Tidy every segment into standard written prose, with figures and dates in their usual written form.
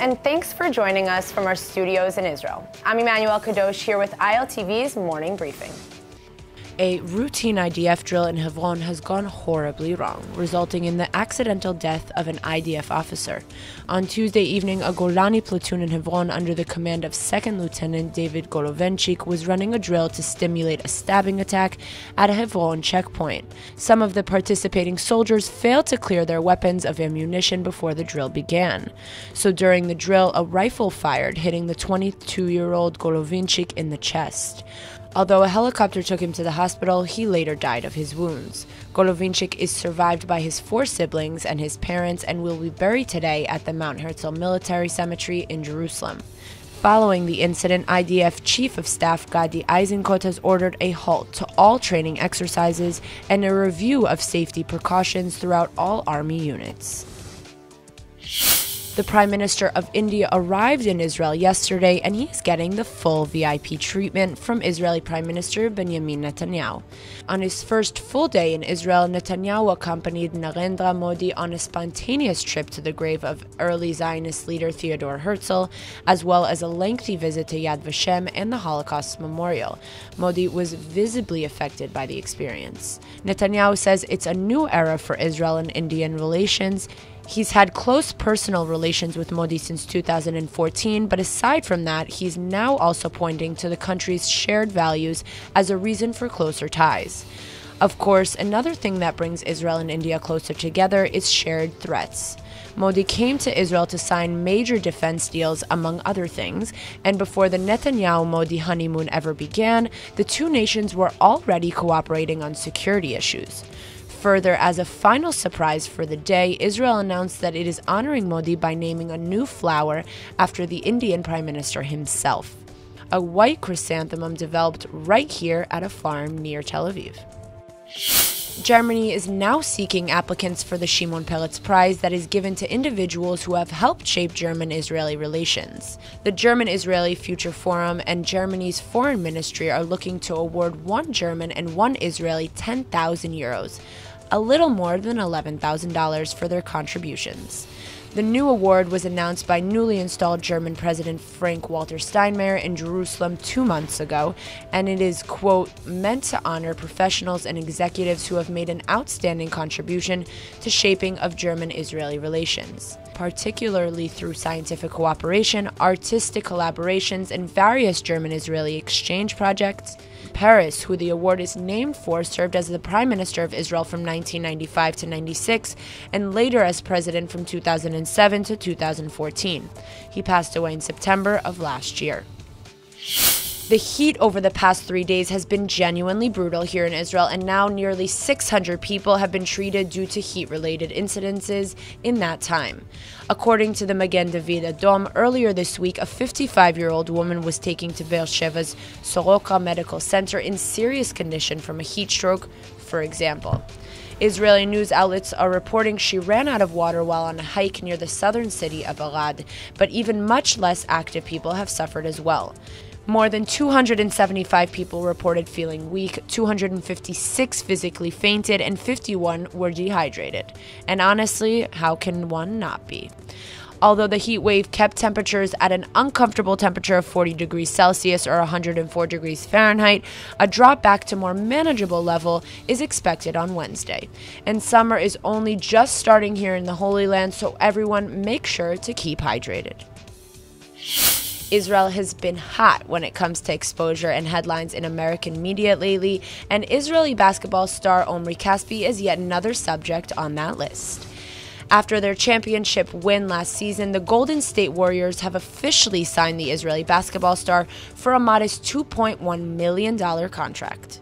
and thanks for joining us from our studios in Israel. I'm Emmanuel Kadosh here with ILTV's Morning Briefing. A routine I.D.F. drill in HEBRON has gone horribly wrong, resulting in the accidental death of an I.D.F. officer. On Tuesday evening, a Golani platoon in HEBRON under the command of 2nd Lieutenant David Golovenchik was running a drill to stimulate a stabbing attack at a HEBRON checkpoint. Some of the participating soldiers failed to clear their weapons of ammunition before the drill began. So during the drill, a rifle fired, hitting the 22-year-old Golovenchik in the chest. Although a helicopter took him to the hospital, he later died of his wounds. Golovenchik is survived by his 4 siblings and his parents and will be buried today at the Mount Herzl Military Cemetery in Jerusalem. Following the incident, I.D.F. Chief of Staff Gadi Eisenkot has ordered a halt to all training exercises and a review of safety precautions throughout all Army units. The Prime Minister of India arrived in Israel yesterday, and he is getting the full VIP treatment from Israeli Prime Minister Benjamin Netanyahu. On his first full day in Israel, Netanyahu accompanied Narendra Modi on a spontaneous trip to the grave of early Zionist leader Theodore Herzl, as well as a lengthy visit to Yad Vashem and the Holocaust Memorial. Modi was visibly affected by the experience. Netanyahu says it's a new era for Israel and Indian relations. He's had close personal relations with Modi since 2014, but aside from that, he's now also pointing to the country's shared values as a reason for closer ties. Of course, another thing that brings Israel and India closer together is shared threats. Modi came to Israel to sign major defense deals, among other things, and before the Netanyahu-Modi honeymoon ever began, the two nations were already cooperating on security issues. Further, as a final surprise for the day, Israel announced that it is honoring Modi by naming a new flower after the Indian Prime Minister himself. A white chrysanthemum developed right here at a farm near Tel Aviv. Germany is now seeking applicants for the Shimon Peres Prize that is given to individuals who have helped shape German-Israeli relations. The German-Israeli Future Forum and Germany's Foreign Ministry are looking to award one German and one Israeli 10,000 euros, a little more than $11,000 for their contributions. The new award was announced by newly installed German President Frank-Walter Steinmeier in Jerusalem 2 months ago, and it is, quote, meant to honor professionals and executives who have made an outstanding contribution to shaping of German-Israeli relations, particularly through scientific cooperation, artistic collaborations, and various German-Israeli exchange projects. Peres, who the award is named for, served as the Prime Minister of Israel from 1995 to 96 and later as President from 2007 to 2014. He passed away in September of last year. The heat over the past 3 days has been genuinely brutal here in Israel, and now nearly 600 people have been treated due to heat-related incidences in that time. According to the Magen David Adom, earlier this week, a 55-year-old woman was taken to Be'er-Sheva's Soroka Medical Center in serious condition from a heat stroke, for example. Israeli news outlets are reporting she ran out of water while on a hike near the southern city of Arad, but even much less active people have suffered as well. More than 275 people reported feeling weak, 256 physically fainted, and 51 were dehydrated. And honestly, how can one not be? Although the heat wave kept temperatures at an uncomfortable temperature of 40 degrees Celsius or 104 degrees Fahrenheit, a drop back to more manageable level is expected on Wednesday. And summer is only just starting here in the Holy Land, so everyone make sure to keep hydrated. Israel has been hot when it comes to exposure and headlines in American media lately, and Israeli basketball star Omri Caspi is yet another subject on that list. After their championship win last season, the Golden State Warriors have officially signed the Israeli basketball star for a modest $2.1 million contract.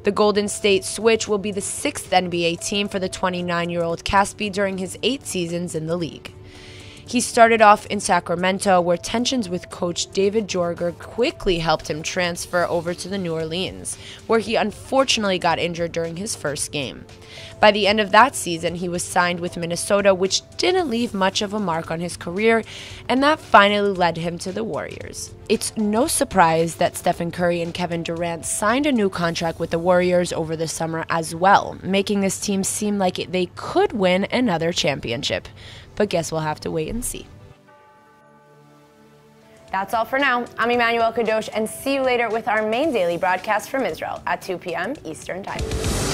The Golden State Switch will be the 6th NBA team for the 29-year-old Caspi during his 8 seasons in the league. He started off in Sacramento, where tensions with coach David Jorger quickly helped him transfer over to the New Orleans, where he unfortunately got injured during his first game. By the end of that season, he was signed with Minnesota, which didn't leave much of a mark on his career, and that finally led him to the Warriors. It's no surprise that Stephen Curry and Kevin Durant signed a new contract with the Warriors over the summer as well, making this team seem like they could win another championship. But guess we'll have to wait and see. That's all for now. I'm Emmanuel Kadosh, and see you later with our main daily broadcast from Israel at 2 p.m. Eastern Time.